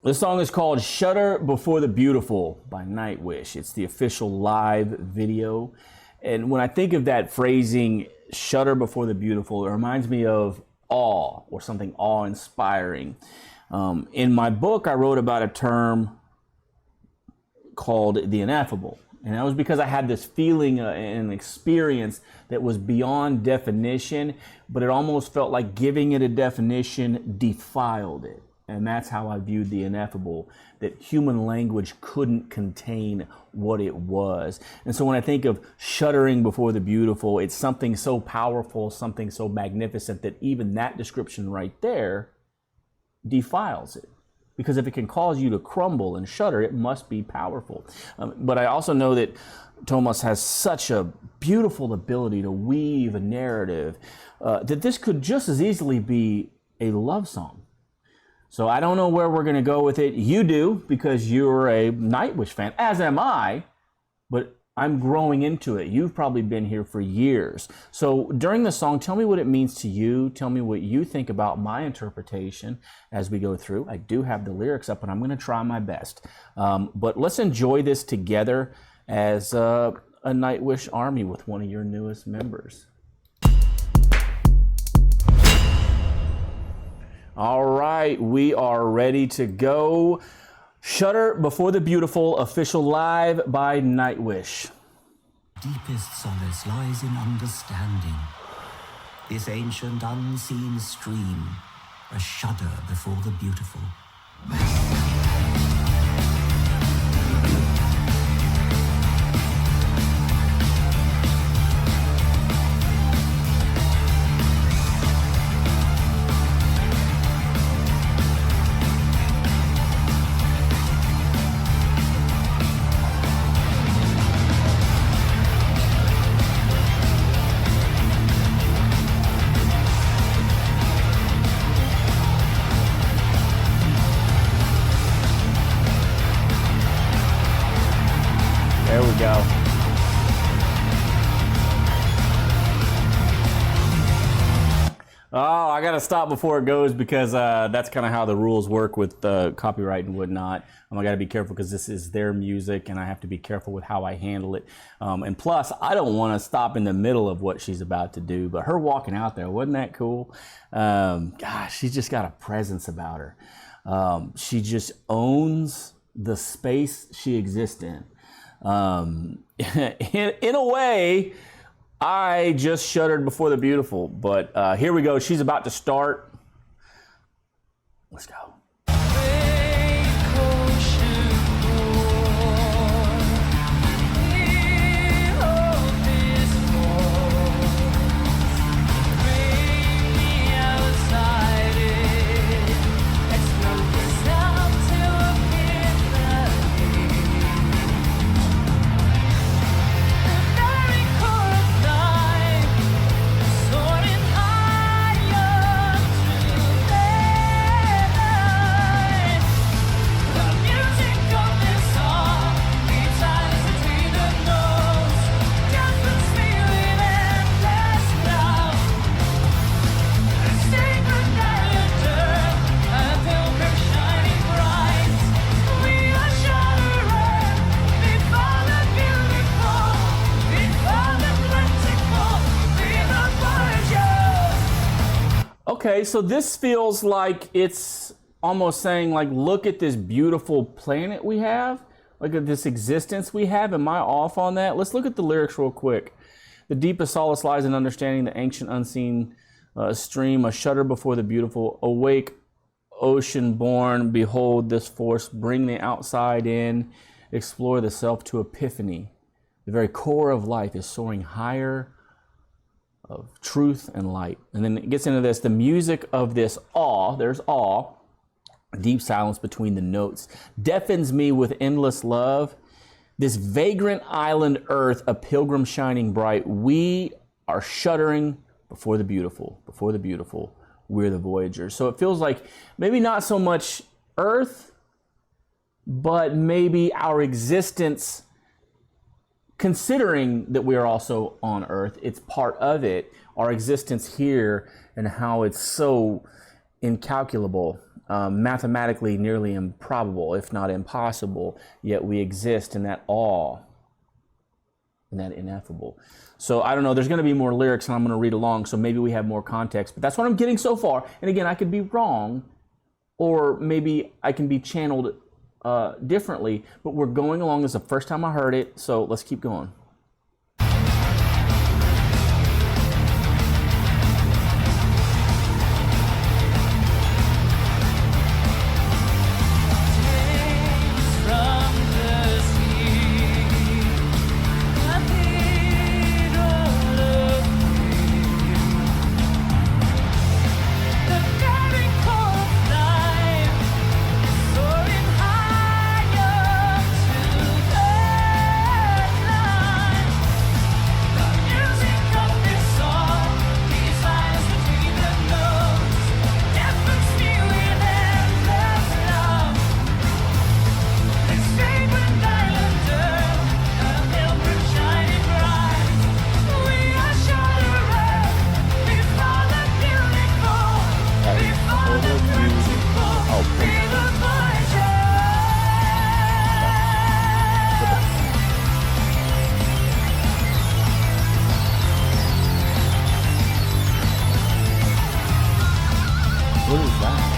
The song is called Shudder Before the Beautiful by Nightwish. It's the official live video. And when I think of that phrasing, shudder before the beautiful, it reminds me of awe or something awe-inspiring. In my book, I wrote about a term called the ineffable. And that was because I had this feeling and experience that was beyond definition, but it almost felt like giving it a definition defiled it. And that's how I viewed the ineffable, that human language couldn't contain what it was. And so when I think of shuddering before the beautiful, it's something so powerful, something so magnificent that even that description right there defiles it. Because if it can cause you to crumble and shudder, it must be powerful. But I also know that Thomas has such a beautiful ability to weave a narrative that this could just as easily be a love song. So I don't know where we're going to go with it. You do, because you're a Nightwish fan, as am I, but I'm growing into it. You've probably been here for years. So during the song, tell me what it means to you. Tell me what you think about my interpretation as we go through. I do have the lyrics up, and I'm going to try my best. But let's enjoy this together as a Nightwish army with one of your newest members. All right, we are ready to go. Shudder Before the Beautiful, official live by Nightwish. Deepest solace lies in understanding. This ancient unseen stream, a shudder before the beautiful. There we go. Oh, I got to stop before it goes because that's kind of how the rules work with copyright and whatnot. I got to be careful because this is their music and I have to be careful with how I handle it. And plus, I don't want to stop in the middle of what she's about to do. But her walking out there, wasn't that cool? Gosh, she's just got a presence about her. She just owns the space she exists in. In a way, I just shuddered before the beautiful, but here we go. She's about to start. Let's go. Okay, so this feels like it's almost saying, like, look at this beautiful planet we have. Look at this existence we have. Am I off on that? Let's look at the lyrics real quick. The deepest solace lies in understanding the ancient unseen stream, a shudder before the beautiful. Awake, ocean born, behold this force, bring the outside in, explore the self to epiphany. The very core of life is soaring higher of truth and light. And then it gets into this, the music of this awe, there's awe, deep silence between the notes, deafens me with endless love. This vagrant island earth, a pilgrim shining bright, we are shuddering before the beautiful, we're the voyagers. So it feels like maybe not so much earth, but maybe our existence, considering that we are also on earth, it's part of it, our existence here and how it's so incalculable. mathematically nearly improbable, if not impossible, yet we exist in that awe, in that ineffable. So I don't know, there's going to be more lyrics and I'm going to read along, so maybe we have more context, but that's what I'm getting so far. And again, I could be wrong, or maybe I can be channeled differently, but we're going along. This is the first time I heard it, so let's keep going. What is that?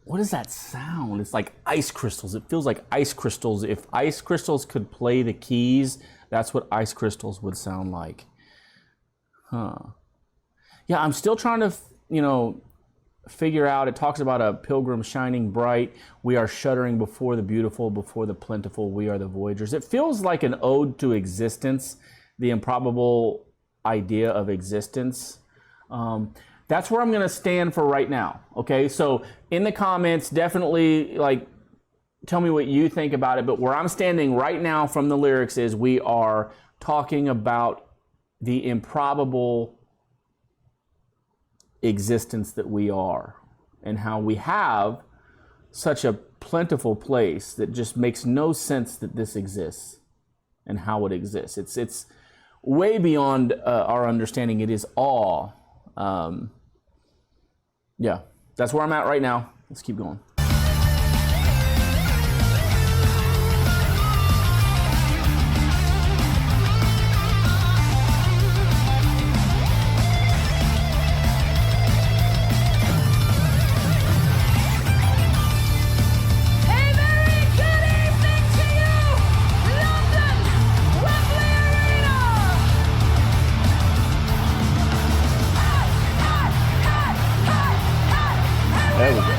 What is that sound? It's like ice crystals. It feels like ice crystals. If ice crystals could play the keys, that's what ice crystals would sound like. Huh. Yeah, I'm still trying to, figure out. It talks about a pilgrim shining bright. We are shuddering before the beautiful, before the plentiful. We are the voyagers. It feels like an ode to existence, the improbable idea of existence. That's where I'm going to stand for right now. Okay, so in the comments, definitely tell me what you think about it. But where I'm standing right now from the lyrics is we are talking about the improbable existence that we are, and how we have such a plentiful place that just makes no sense that this exists and how it exists. It's way beyond our understanding. It is awe. Yeah, that's where I'm at right now. Let's keep going. There we go.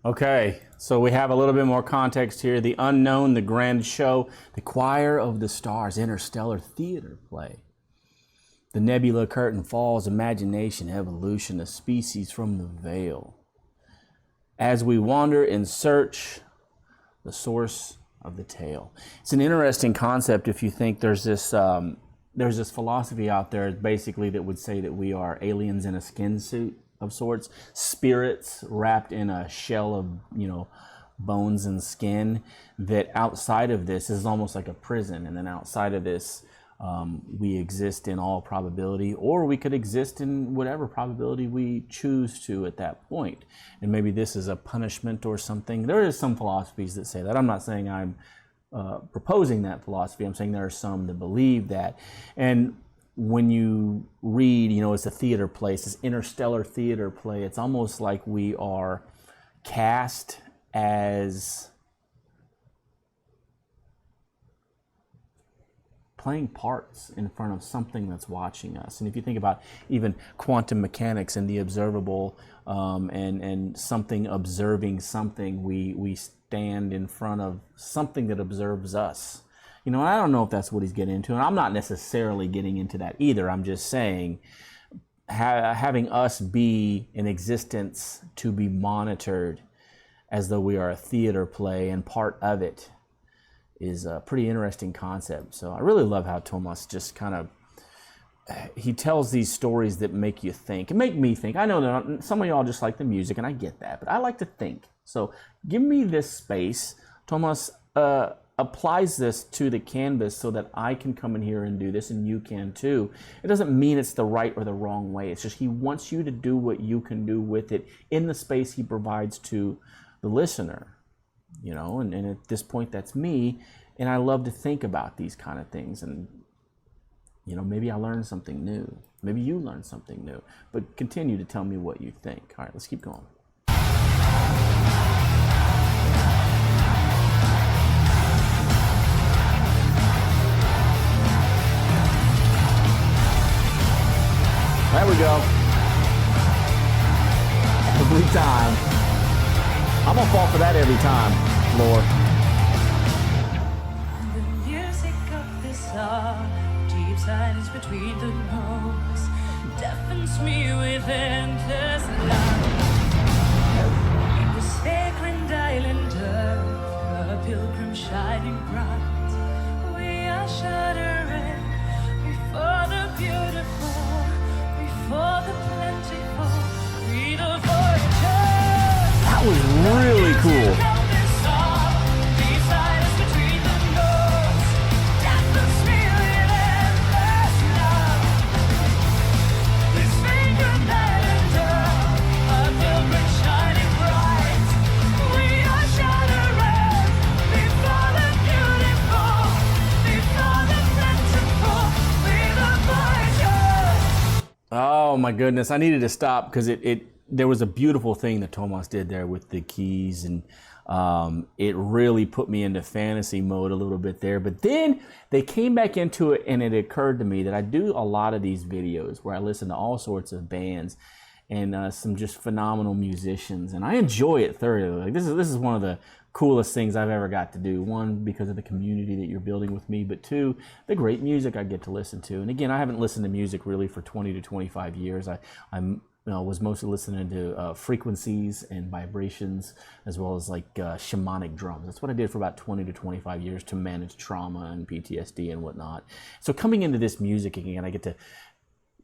Okay, so we have a little bit more context here. The unknown, the grand show, the choir of the stars, interstellar theater play. The nebula curtain falls, imagination, evolution, a species from the veil. As we wander in search, the source of the tale. It's an interesting concept if you think there's this philosophy out there basically that would say that we are aliens in a skin suit of sorts, spirits wrapped in a shell of, bones and skin, that outside of this is almost like a prison, and then outside of this we exist in all probability, or we could exist in whatever probability we choose to at that point. And maybe this is a punishment or something. There is some philosophies that say that. I'm not saying I'm proposing that philosophy. I'm saying there are some that believe that. And when you read, it's a theater play, it's this interstellar theater play, it's almost like we are cast as playing parts in front of something that's watching us. And if you think about even quantum mechanics and the observable, and something observing something, we stand in front of something that observes us. You know, I don't know if that's what he's getting into, and I'm not necessarily getting into that either. I'm just saying having us be in existence to be monitored as though we are a theater play and part of it is a pretty interesting concept. So I really love how Thomas just kind of, he tells these stories that make you think and make me think. I know that some of y'all just like the music, and I get that, but I like to think. So give me this space. Thomas applies this to the canvas so that I can come in here and do this, and you can too. It doesn't mean it's the right or the wrong way. It's just he wants you to do what you can do with it in the space he provides to the listener. You know, and at this point, that's me, and I love to think about these kind of things, and you know, maybe I learned something new. Maybe you learned something new, but continue to tell me what you think. All right, let's keep going. There we go. Every time. I'm gonna fall for that every time, Lord. The music of this song, deep silence between the notes, deafens me with endless love. The sacred island of a pilgrim shining bright, we are shuddering before the beautiful, before the plentiful, we the voyagers. That was really cool. Oh my goodness, I needed to stop because there was a beautiful thing that Thomas did there with the keys, and it really put me into fantasy mode a little bit there. But then they came back into it, and it occurred to me that I do a lot of these videos where I listen to all sorts of bands and some just phenomenal musicians, and I enjoy it thoroughly. Like this is one of the coolest things I've ever got to do. One, because of the community that you're building with me, but two, the great music I get to listen to. And again, I haven't listened to music really for 20 to 25 years. I was mostly listening to frequencies and vibrations, as well as like shamanic drums. That's what I did for about 20 to 25 years to manage trauma and PTSD and whatnot. So coming into this music again, I get to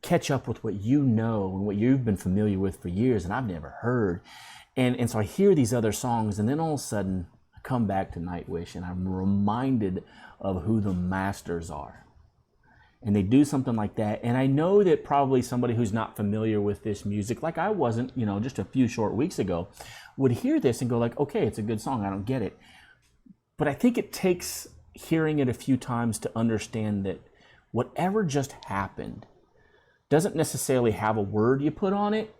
catch up with what you know and what you've been familiar with for years and I've never heard. And so I hear these other songs, and then all of a sudden I come back to Nightwish and I'm reminded of who the masters are. And they do something like that. And I know that probably somebody who's not familiar with this music, like I wasn't, you know, just a few short weeks ago, would hear this and go like, okay, it's a good song, I don't get it. But I think it takes hearing it a few times to understand that whatever just happened doesn't necessarily have a word you put on it.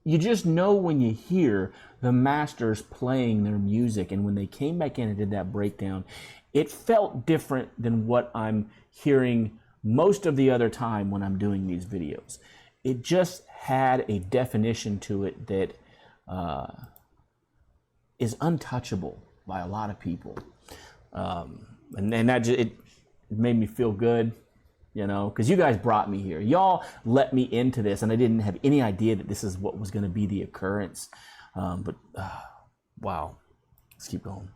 You just know when you hear the masters playing their music, and when they came back in and did that breakdown, it felt different than what I'm hearing most of the other time when I'm doing these videos. It just had a definition to it that is untouchable by a lot of people, and that just, it made me feel good. You know, because you guys brought me here. Y'all let me into this, and I didn't have any idea that this is what was going to be the occurrence. But wow. Let's keep going.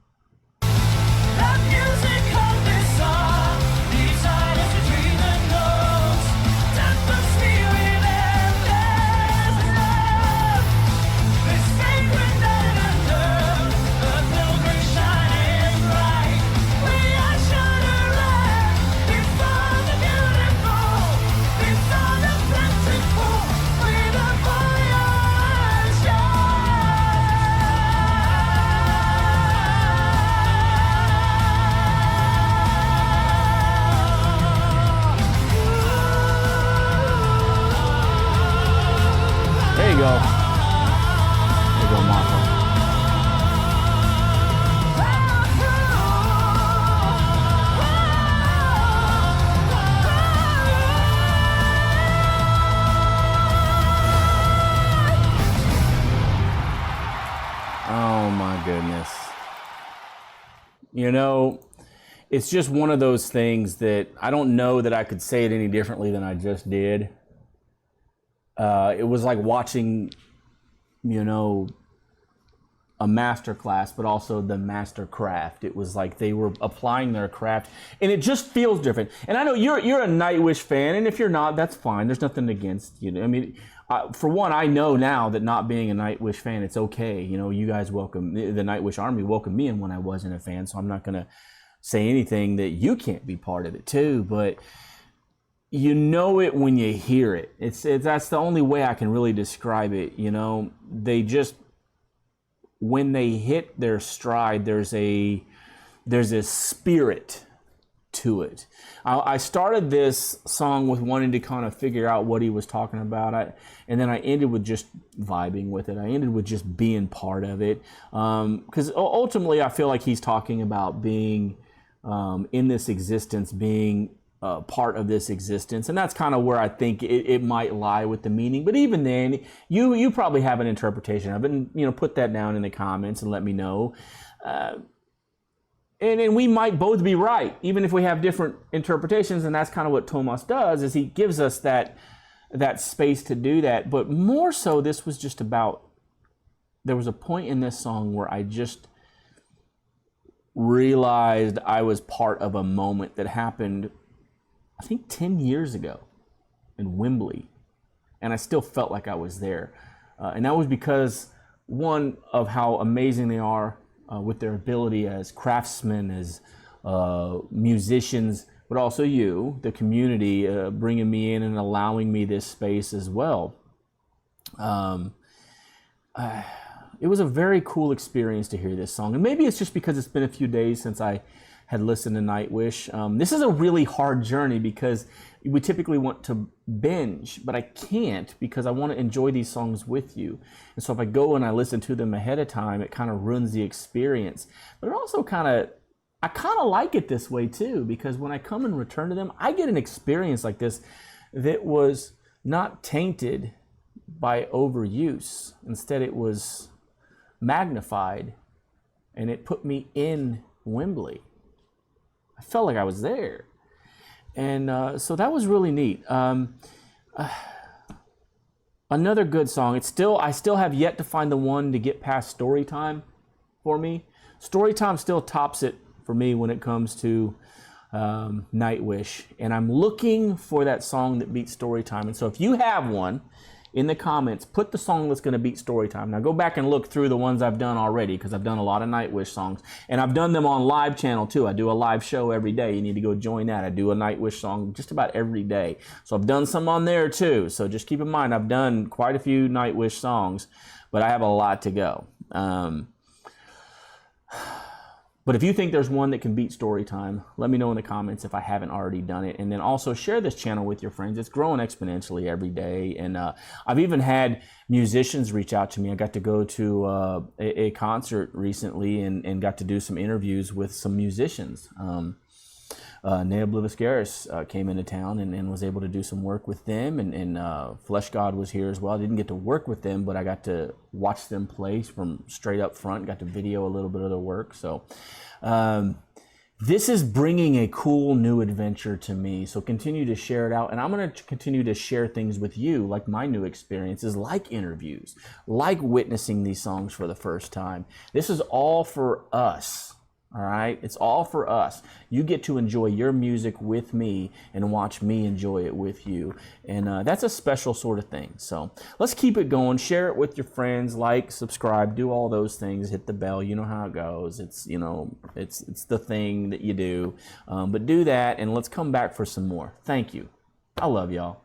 The music of this song, deep silence between the notes, deafens me with endless love. This sacred night under a pilgrim shining bright, we are shuddering before the beautiful, before the plentiful, with a voyage. You know, it's just one of those things that I don't know that I could say it any differently than I just did. It was like watching, you know, a master class, but also the master craft. It was like they were applying their craft, and it just feels different. And I know you're a Nightwish fan, and if you're not, that's fine. There's nothing against you. I mean, for one, I know now that not being a Nightwish fan, it's okay. You know, you guys welcome the Nightwish Army welcomed me in when I wasn't a fan, so I'm not gonna say anything that you can't be part of it too. But you know it when you hear it. It's that's the only way I can really describe it. You know, they just, when they hit their stride, there's a spirit to it. I started this song with wanting to kind of figure out what he was talking about, and then I ended with just vibing with it. I ended with just being part of it, because ultimately I feel like he's talking about being in this existence, being part of this existence, and that's kind of where I think it might lie with the meaning. But even then, you probably have an interpretation of it, and you know, put that down in the comments and let me know. And we might both be right, even if we have different interpretations. And that's kind of what Thomas does, is he gives us that space to do that. But more so, this was just about, there was a point in this song where I just realized I was part of a moment that happened, I think 10 years ago in Wembley, and I still felt like I was there. And that was because, one, of how amazing they are with their ability as craftsmen, as musicians, but also you, the community, bringing me in and allowing me this space as well. It was a very cool experience to hear this song. And maybe it's just because it's been a few days since I had listened to Nightwish. This is a really hard journey because we typically want to binge, but I can't because I want to enjoy these songs with you. And so if I go and I listen to them ahead of time, it kind of ruins the experience. But it also I kind of like it this way too, because when I come and return to them, I get an experience like this that was not tainted by overuse. Instead, it was magnified, and it put me in Wembley. I felt like I was there. And so that was really neat. Another good song. I still have yet to find the one to get past Storytime for me. Storytime still tops it for me when it comes to Nightwish. And I'm looking for that song that beats Storytime. And so if you have one, in the comments, put the song that's going to beat Storytime. Now go back and look through the ones I've done already, because I've done a lot of Nightwish songs. And I've done them on live channel too. I do a live show every day. You need to go join that. I do a Nightwish song just about every day. So I've done some on there too. So just keep in mind, I've done quite a few Nightwish songs, but I have a lot to go. But if you think there's one that can beat Storytime, let me know in the comments if I haven't already done it. And then also share this channel with your friends. It's growing exponentially every day. And I've even had musicians reach out to me. I got to go to a concert recently and got to do some interviews with some musicians. Nea Bliviscaris came into town and was able to do some work with them. And Flesh God was here as well. I didn't get to work with them, but I got to watch them play from straight up front, got to video a little bit of their work. So this is bringing a cool new adventure to me. So continue to share it out. And I'm going to continue to share things with you, like my new experiences, like interviews, like witnessing these songs for the first time. This is all for us. All right, it's all for us. You get to enjoy your music with me and watch me enjoy it with you. And that's a special sort of thing. So let's keep it going. Share it with your friends, like, subscribe, do all those things, hit the bell. You know how it goes. It's, you know, it's the thing that you do. But do that, and let's come back for some more. Thank you. I love y'all.